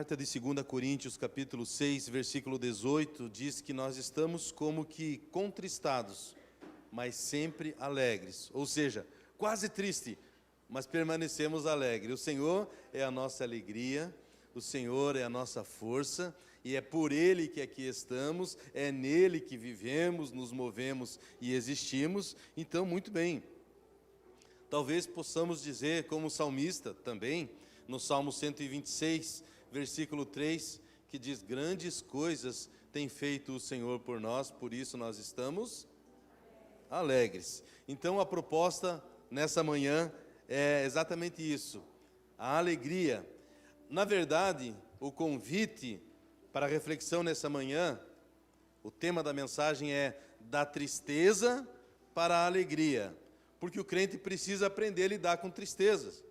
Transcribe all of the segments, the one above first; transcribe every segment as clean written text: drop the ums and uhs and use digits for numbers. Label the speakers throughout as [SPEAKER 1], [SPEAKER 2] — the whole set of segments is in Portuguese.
[SPEAKER 1] carta de 2 Coríntios, capítulo 6, versículo 18, diz que nós estamos como que contristados, mas sempre alegres. Ou seja, quase triste, mas permanecemos alegres. O Senhor é a nossa alegria, o Senhor é a nossa força, e é por Ele que aqui estamos, é nele que vivemos, nos movemos e existimos. Então, muito bem. Talvez possamos dizer, como o salmista também, no Salmo 126, versículo 3, que diz: grandes coisas tem feito o Senhor por nós, por isso nós estamos alegres. Então a proposta nessa manhã é exatamente isso, a alegria. Na verdade, o convite para a reflexão nessa manhã, o tema da mensagem é da tristeza para a alegria, porque o crente precisa aprender a lidar com tristezas.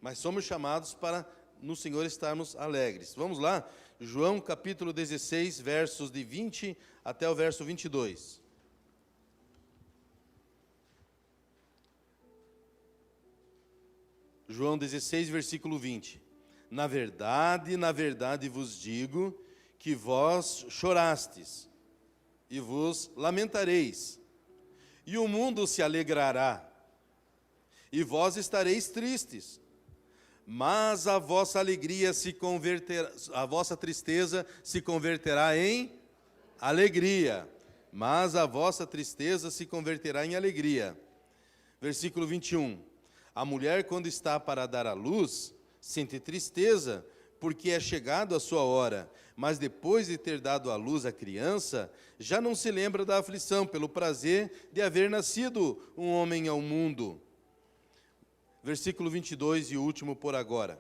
[SPEAKER 1] Mas somos chamados para no Senhor estarmos alegres. Vamos lá? João capítulo 16, versos de 20 até o verso 22. João 16, versículo 20. Na verdade vos digo que vós chorastes e vos lamentareis, e o mundo se alegrará, e vós estareis tristes. Mas a vossa alegria se converterá, a vossa tristeza se converterá em alegria. Mas a vossa tristeza se converterá em alegria. Versículo 21. A mulher, quando está para dar à luz, sente tristeza, porque é chegado a sua hora. Mas depois de ter dado à luz a criança, já não se lembra da aflição, pelo prazer de haver nascido um homem ao mundo. Versículo 22 e último por agora.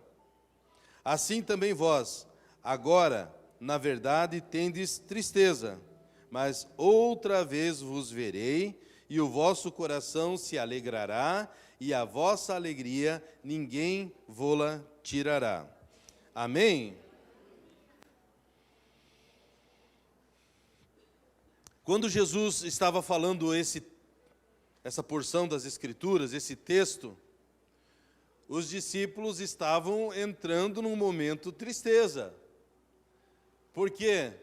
[SPEAKER 1] Assim também vós, agora, na verdade, tendes tristeza, mas outra vez vos verei, e o vosso coração se alegrará, e a vossa alegria ninguém vô-la tirará. Amém? Quando Jesus estava falando essa porção das Escrituras, esse texto, os discípulos estavam entrando num momento de tristeza. Por quê?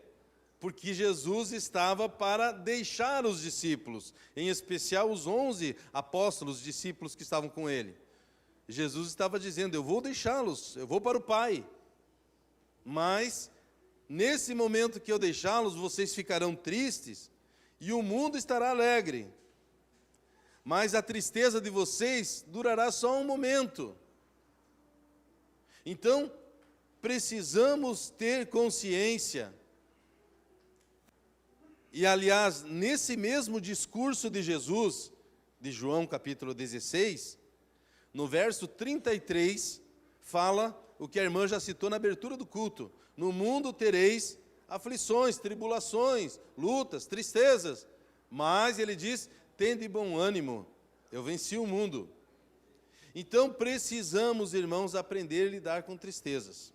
[SPEAKER 1] Porque Jesus estava para deixar os discípulos, em especial os 11 apóstolos, discípulos que estavam com ele. Jesus estava dizendo: eu vou deixá-los, eu vou para o Pai. Mas, nesse momento que eu deixá-los, vocês ficarão tristes e o mundo estará alegre. Mas a tristeza de vocês durará só um momento. Então, precisamos ter consciência. E, aliás, nesse mesmo discurso de Jesus, de João capítulo 16, no verso 33, fala o que a irmã já citou na abertura do culto: no mundo tereis aflições, tribulações, lutas, tristezas, mas ele diz: tende bom ânimo, eu venci o mundo. Então precisamos, irmãos, aprender a lidar com tristezas,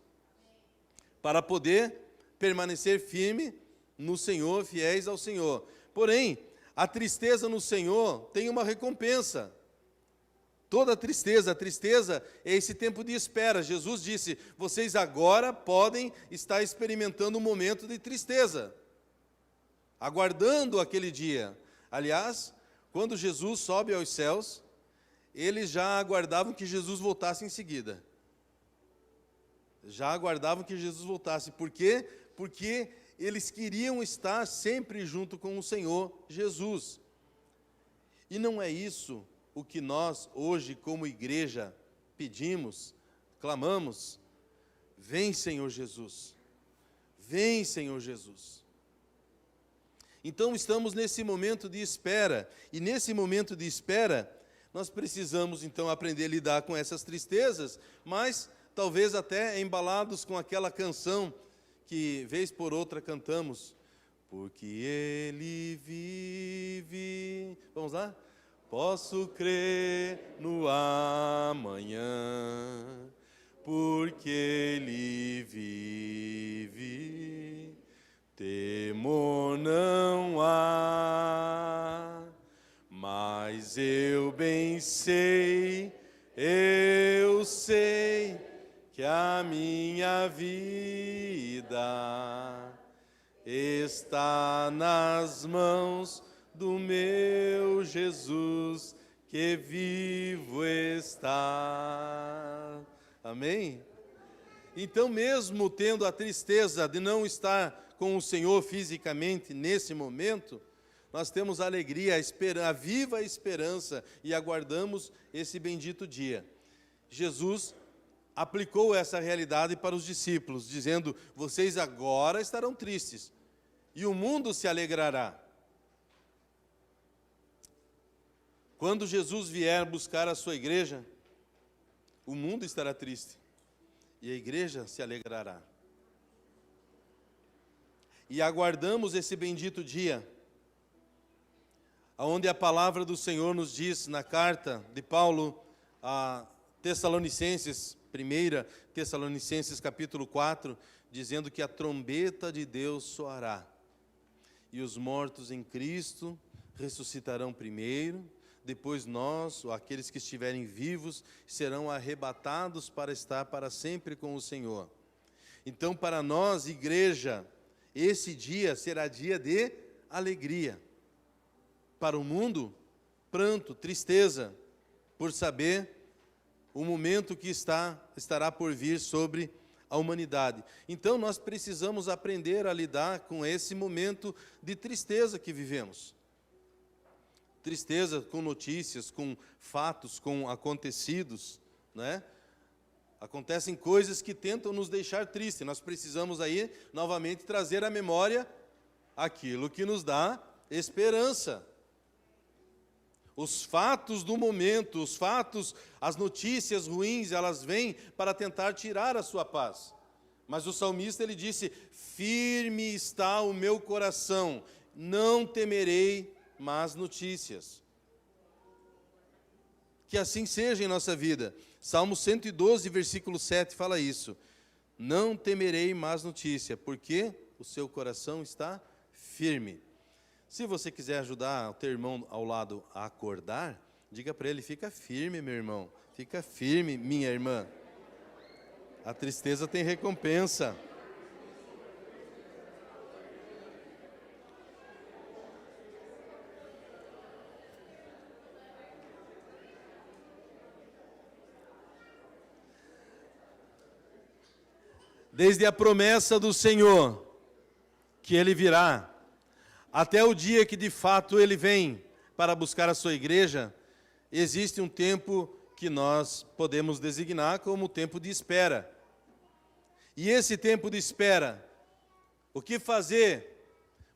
[SPEAKER 1] para poder permanecer firme no Senhor, fiéis ao Senhor. Porém, a tristeza no Senhor tem uma recompensa. Toda a tristeza é esse tempo de espera. Jesus disse: vocês agora podem estar experimentando um momento de tristeza, aguardando aquele dia. Aliás, quando Jesus sobe aos céus, eles já aguardavam que Jesus voltasse em seguida. Já aguardavam que Jesus voltasse. Por quê? Porque eles queriam estar sempre junto com o Senhor Jesus. E não é isso o que nós hoje, como igreja, pedimos, clamamos? Vem, Senhor Jesus. Vem, Senhor Jesus. Então estamos nesse momento de espera, e nesse momento de espera, nós precisamos então aprender a lidar com essas tristezas, mas talvez até embalados com aquela canção que vez por outra cantamos: porque Ele vive. Vamos lá? Posso crer no amanhã, porque Ele vive. Temor não há, mas eu bem sei, eu sei que está nas mãos do meu Jesus, que vivo está. Amém? Então, mesmo tendo a tristeza de não estar com o Senhor fisicamente nesse momento, nós temos a alegria, a viva esperança e aguardamos esse bendito dia. Jesus aplicou essa realidade para os discípulos, dizendo: vocês agora estarão tristes, e o mundo se alegrará. Quando Jesus vier buscar a sua igreja, o mundo estará triste, e a igreja se alegrará. E aguardamos esse bendito dia, onde a palavra do Senhor nos diz, na carta de Paulo a Tessalonicenses, 1 Tessalonicenses capítulo 4, dizendo que a trombeta de Deus soará, e os mortos em Cristo ressuscitarão primeiro, depois nós, ou aqueles que estiverem vivos, serão arrebatados para estar para sempre com o Senhor. Então, para nós, igreja, esse dia será dia de alegria. Para o mundo, pranto, tristeza, por saber o momento que estará por vir sobre a humanidade. Então, nós precisamos aprender a lidar com esse momento de tristeza que vivemos. Tristeza com notícias, com fatos, com acontecidos, né? Acontecem coisas que tentam nos deixar tristes. Nós precisamos aí, novamente, trazer à memória aquilo que nos dá esperança. Os fatos do momento, os fatos, as notícias ruins, elas vêm para tentar tirar a sua paz. Mas o salmista, ele disse: firme está o meu coração, não temerei más notícias. Que assim seja em nossa vida. Salmo 112, versículo 7 fala isso. Não temerei más notícias, porque o seu coração está firme. Se você quiser ajudar o teu irmão ao lado a acordar, diga para ele: fica firme, meu irmão. Fica firme, minha irmã. A tristeza tem recompensa. Desde a promessa do Senhor, que Ele virá, até o dia que de fato Ele vem para buscar a sua igreja, existe um tempo que nós podemos designar como tempo de espera. E esse tempo de espera, o que fazer?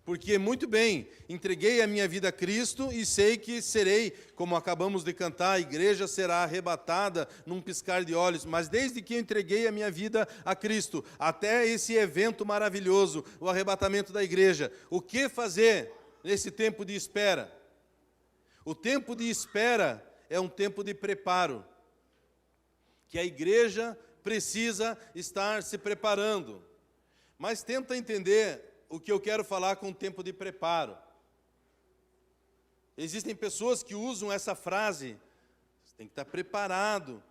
[SPEAKER 1] Porque, muito bem, entreguei a minha vida a Cristo e sei que serei, como acabamos de cantar, a igreja será arrebatada num piscar de olhos, mas desde que eu entreguei a minha vida a Cristo, até esse evento maravilhoso, o arrebatamento da igreja, o que fazer nesse tempo de espera? O tempo de espera é um tempo de preparo, que a igreja precisa estar se preparando. Mas tenta entender o que eu quero falar com o tempo de preparo. Existem pessoas que usam essa frase, você tem que estar preparado,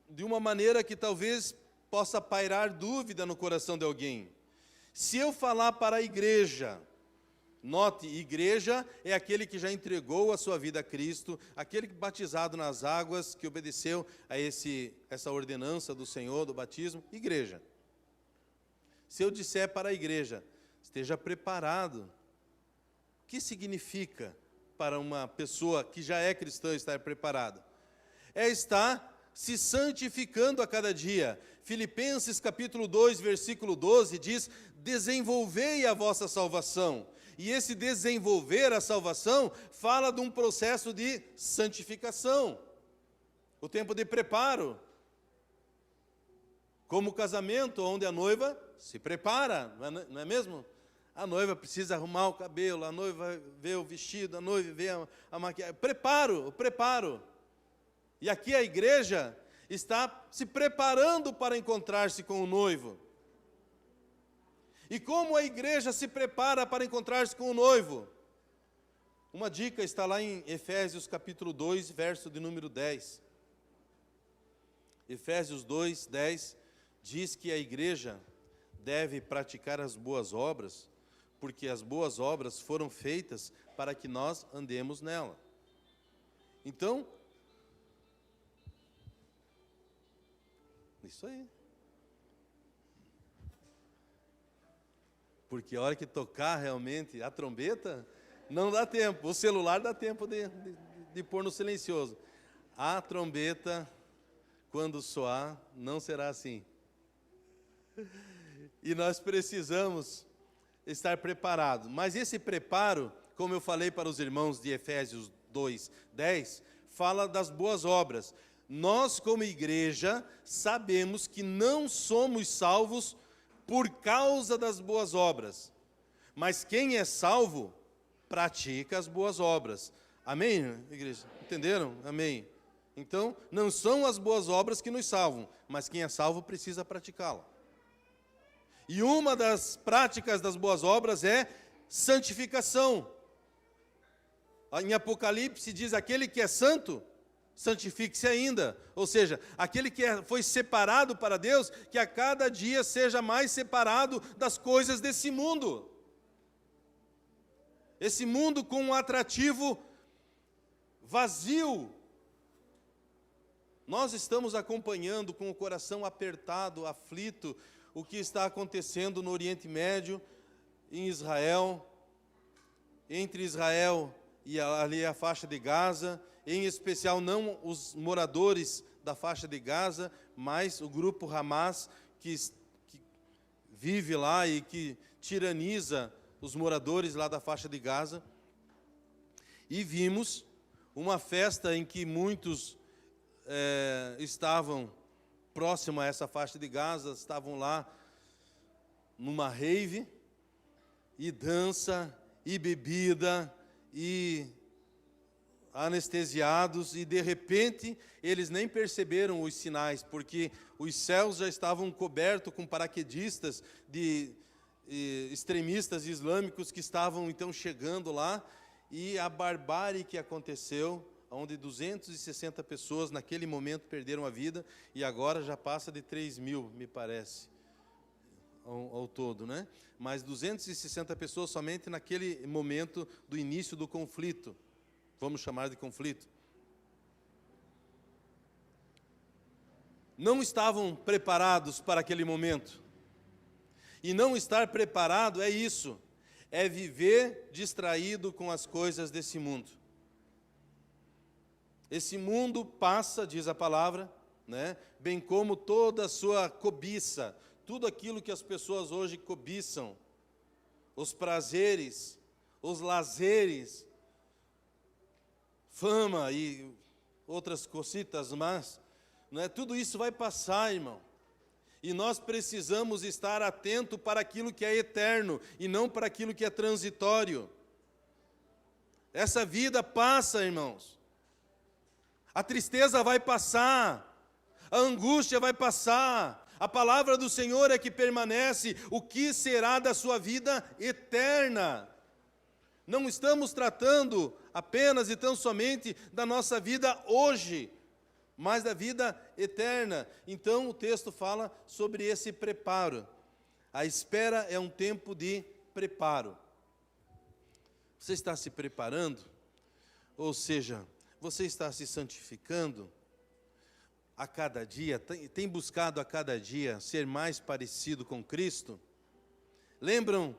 [SPEAKER 1] de uma maneira que talvez possa pairar dúvida no coração de alguém. Se eu falar para a igreja, note, igreja é aquele que já entregou a sua vida a Cristo, aquele que batizado nas águas, que obedeceu a essa ordenança do Senhor, do batismo, igreja. Se eu disser para a igreja, esteja preparado, o que significa para uma pessoa que já é cristã estar preparado? É estar se santificando a cada dia. Filipenses capítulo 2, versículo 12 diz: desenvolvei a vossa salvação. E esse desenvolver a salvação fala de um processo de santificação. O tempo de preparo. Como o casamento, onde a noiva se prepara, não é mesmo? A noiva precisa arrumar o cabelo, a noiva vê o vestido, a noiva vê a maquiagem. O preparo. E aqui a igreja está se preparando para encontrar-se com o noivo. E como a igreja se prepara para encontrar-se com o noivo? Uma dica está lá em Efésios capítulo 2, verso de número 10. Efésios 2, 10 diz que a igreja deve praticar as boas obras porque as boas obras foram feitas para que nós andemos nela. Então, isso aí. Porque a hora que tocar realmente a trombeta, não dá tempo. O celular dá tempo de pôr no silencioso. A trombeta, quando soar, não será assim. E nós precisamos estar preparados. Mas esse preparo, como eu falei para os irmãos de Efésios 2:10, fala das boas obras. Nós, como igreja, sabemos que não somos salvos por causa das boas obras. Mas quem é salvo, pratica as boas obras. Amém, igreja? Entenderam? Amém. Então, não são as boas obras que nos salvam, mas quem é salvo precisa praticá-la. E uma das práticas das boas obras é santificação. Em Apocalipse diz: aquele que é santo, santifique-se ainda. Ou seja, aquele que foi separado para Deus, que a cada dia seja mais separado das coisas desse mundo. Esse mundo com um atrativo vazio. Nós estamos acompanhando com o coração apertado, aflito, o que está acontecendo no Oriente Médio, em Israel, entre Israel e ali a faixa de Gaza, em especial não os moradores da faixa de Gaza, mas o grupo Hamas, que vive lá e que tiraniza os moradores lá da faixa de Gaza. E vimos uma festa em que muitos estavam próximo a essa faixa de Gaza, estavam lá numa rave, e dança, e bebida, e anestesiados, e de repente eles nem perceberam os sinais, porque os céus já estavam cobertos com paraquedistas de extremistas islâmicos que estavam então chegando lá, e a barbárie que aconteceu, onde 260 pessoas naquele momento perderam a vida, e agora já passa de 3.000, me parece, ao todo, né? Mas 260 pessoas somente naquele momento do início do conflito, vamos chamar de conflito. Não estavam preparados para aquele momento. E não estar preparado é isso, é viver distraído com as coisas desse mundo. Esse mundo passa, diz a palavra, né? Bem como toda a sua cobiça, tudo aquilo que as pessoas hoje cobiçam, os prazeres, os lazeres, fama e outras cositas más, né? Tudo isso vai passar, irmão. E nós precisamos estar atentos para aquilo que é eterno e não para aquilo que é transitório. Essa vida passa, irmãos. A tristeza vai passar, a angústia vai passar, a palavra do Senhor é que permanece. O que será da sua vida eterna? Não estamos tratando apenas e tão somente da nossa vida hoje, mas da vida eterna. Então o texto fala sobre esse preparo. A espera é um tempo de preparo. Você está se preparando? Ou seja, você está se santificando a cada dia? Tem buscado a cada dia ser mais parecido com Cristo? Lembram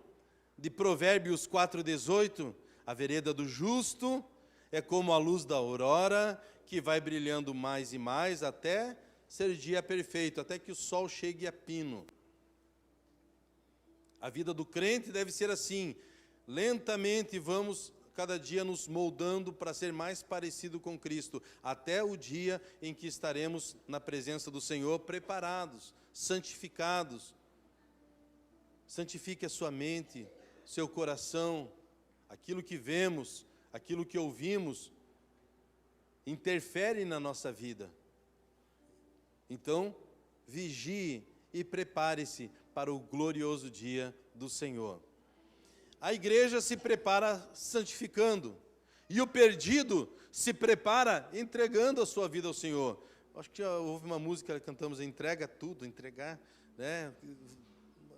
[SPEAKER 1] de Provérbios 4:18? A vereda do justo é como a luz da aurora, que vai brilhando mais e mais até ser dia perfeito, até que o sol chegue a pino. A vida do crente deve ser assim. Lentamente vamos cada dia nos moldando para ser mais parecido com Cristo, até o dia em que estaremos na presença do Senhor preparados, santificados. Santifique a sua mente, seu coração, aquilo que vemos, aquilo que ouvimos, interfere na nossa vida. Então, vigie e prepare-se para o glorioso dia do Senhor. A igreja se prepara santificando, e o perdido se prepara entregando a sua vida ao Senhor. Acho que houve uma música que cantamos, entrega tudo, entregar, né?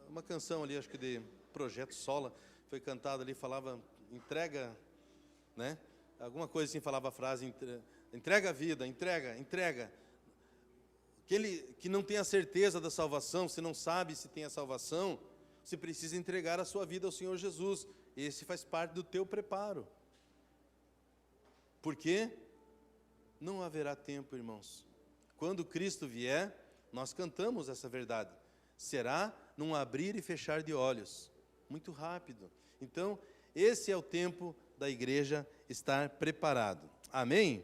[SPEAKER 1] Uma canção ali, acho que de Projeto Sola, foi cantado ali, falava, entrega, né? Alguma coisa assim, falava a frase, entrega a vida, entrega. Aquele que não tem a certeza da salvação, se não sabe se tem a salvação, você precisa entregar a sua vida ao Senhor Jesus. Esse faz parte do teu preparo. Porque não haverá tempo, irmãos. Quando Cristo vier, nós cantamos essa verdade. Será num abrir e fechar de olhos. Muito rápido. Então, esse é o tempo da igreja estar preparado. Amém?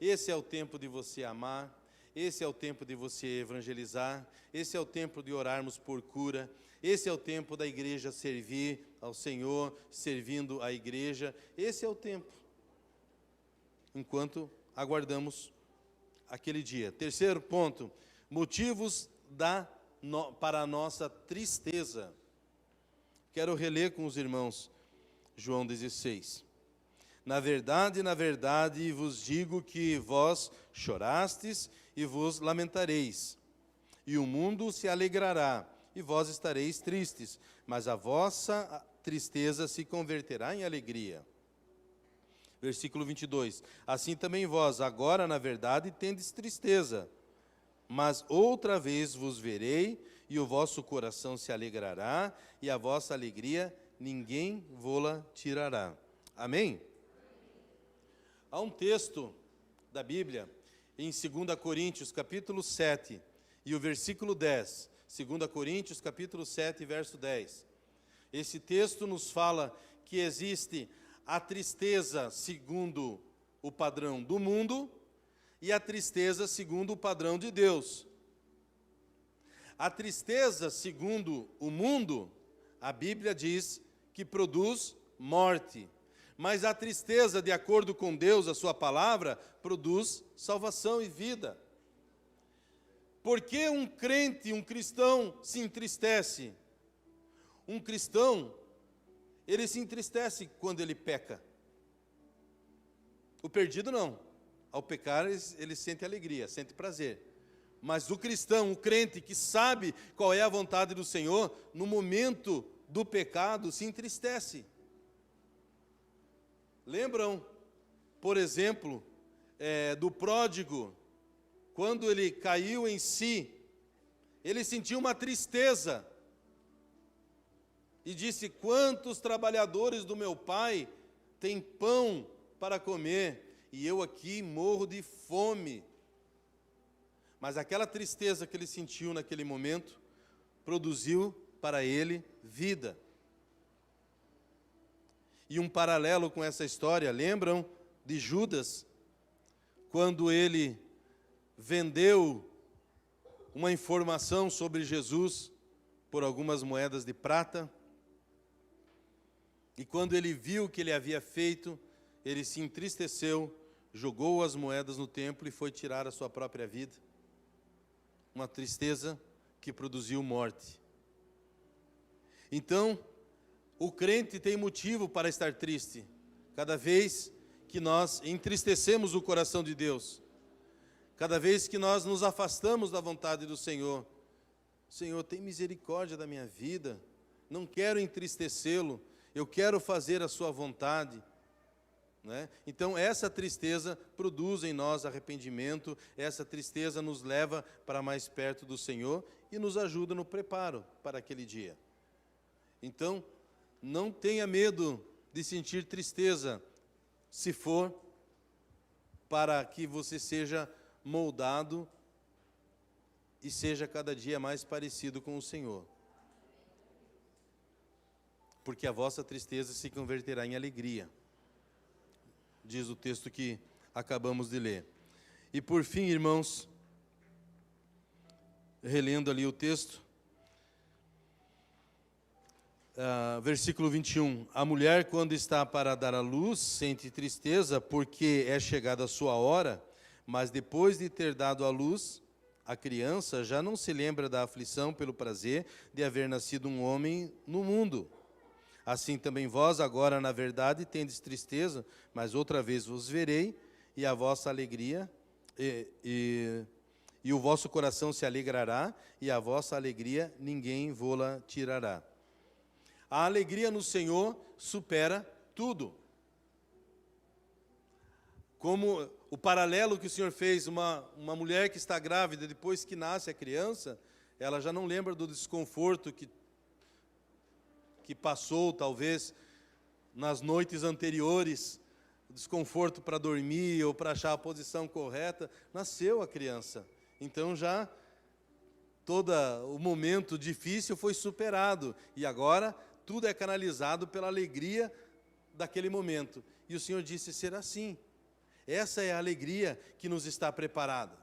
[SPEAKER 1] Esse é o tempo de você amar. Esse é o tempo de você evangelizar. Esse é o tempo de orarmos por cura. Esse é o tempo da igreja servir ao Senhor, servindo a igreja. Esse é o tempo. Enquanto aguardamos aquele dia. Terceiro ponto, motivos para a nossa tristeza. Quero reler com os irmãos João 16. Na verdade, vos digo que vós chorastes e vos lamentareis, e o mundo se alegrará, e vós estareis tristes, mas a vossa tristeza se converterá em alegria. Versículo 22. Assim também vós, agora, na verdade, tendes tristeza, mas outra vez vos verei, e o vosso coração se alegrará, e a vossa alegria ninguém vô-la tirará. Amém? Há um texto da Bíblia, em 2 Coríntios, capítulo 7, e o versículo 10. 2 Coríntios, capítulo 7, verso 10. Esse texto nos fala que existe a tristeza segundo o padrão do mundo e a tristeza segundo o padrão de Deus. A tristeza segundo o mundo, a Bíblia diz que produz morte. Mas a tristeza, de acordo com Deus, a sua palavra, produz salvação e vida. Por que um crente, um cristão, se entristece? Um cristão, ele se entristece quando ele peca. O perdido não. Ao pecar, ele sente alegria, sente prazer. Mas o cristão, o crente que sabe qual é a vontade do Senhor, no momento do pecado, se entristece. Lembram, por exemplo, do pródigo, quando ele caiu em si, ele sentiu uma tristeza e disse: quantos trabalhadores do meu pai têm pão para comer e eu aqui morro de fome. Mas aquela tristeza que ele sentiu naquele momento produziu para ele vida. E um paralelo com essa história, lembram de Judas, quando ele vendeu uma informação sobre Jesus por algumas moedas de prata, e quando ele viu o que ele havia feito, ele se entristeceu, jogou as moedas no templo e foi tirar a sua própria vida. Uma tristeza que produziu morte. Então, o crente tem motivo para estar triste, cada vez que nós entristecemos o coração de Deus, cada vez que nós nos afastamos da vontade do Senhor. Senhor, tem misericórdia da minha vida, não quero entristecê-lo, eu quero fazer a sua vontade. Né? Então, essa tristeza produz em nós arrependimento, essa tristeza nos leva para mais perto do Senhor e nos ajuda no preparo para aquele dia. Então, não tenha medo de sentir tristeza, se for para que você seja moldado e seja cada dia mais parecido com o Senhor. Porque a vossa tristeza se converterá em alegria, diz o texto que acabamos de ler. E por fim, irmãos, relendo ali o texto, versículo 21, a mulher, quando está para dar à luz, sente tristeza, porque é chegada a sua hora, mas depois de ter dado à luz, a criança já não se lembra da aflição pelo prazer de haver nascido um homem no mundo. Assim também vós, agora, na verdade, tendes tristeza, mas outra vez vos verei, e a vossa alegria, e o vosso coração se alegrará, e a vossa alegria ninguém vô-la tirará. A alegria no Senhor supera tudo. Como o paralelo que o Senhor fez, uma mulher que está grávida, depois que nasce a criança, ela já não lembra do desconforto que passou, talvez, nas noites anteriores, o desconforto para dormir ou para achar a posição correta. Nasceu a criança. Então já todo o momento difícil foi superado. E agora tudo é canalizado pela alegria daquele momento. E o Senhor disse: será assim. Essa é a alegria que nos está preparada.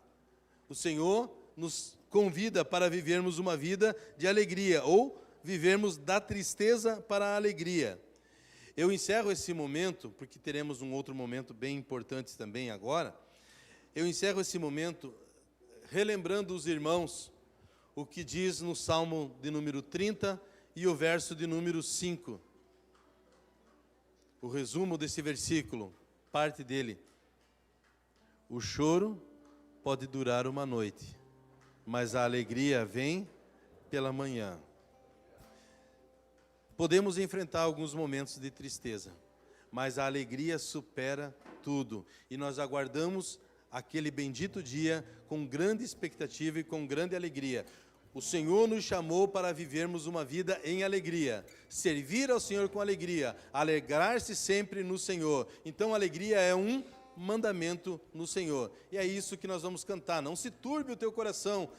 [SPEAKER 1] O Senhor nos convida para vivermos uma vida de alegria, ou vivermos da tristeza para a alegria. Eu encerro esse momento, porque teremos um outro momento bem importante também agora. Eu encerro esse momento relembrando os irmãos o que diz no Salmo de número 30 e o verso de número 5. O resumo desse versículo, parte dele. O choro pode durar uma noite, mas a alegria vem pela manhã. Podemos enfrentar alguns momentos de tristeza, mas a alegria supera tudo. E nós aguardamos aquele bendito dia com grande expectativa e com grande alegria. O Senhor nos chamou para vivermos uma vida em alegria, servir ao Senhor com alegria, alegrar-se sempre no Senhor. Então a alegria é um mandamento no Senhor. E é isso que nós vamos cantar. Não se turbe o teu coração,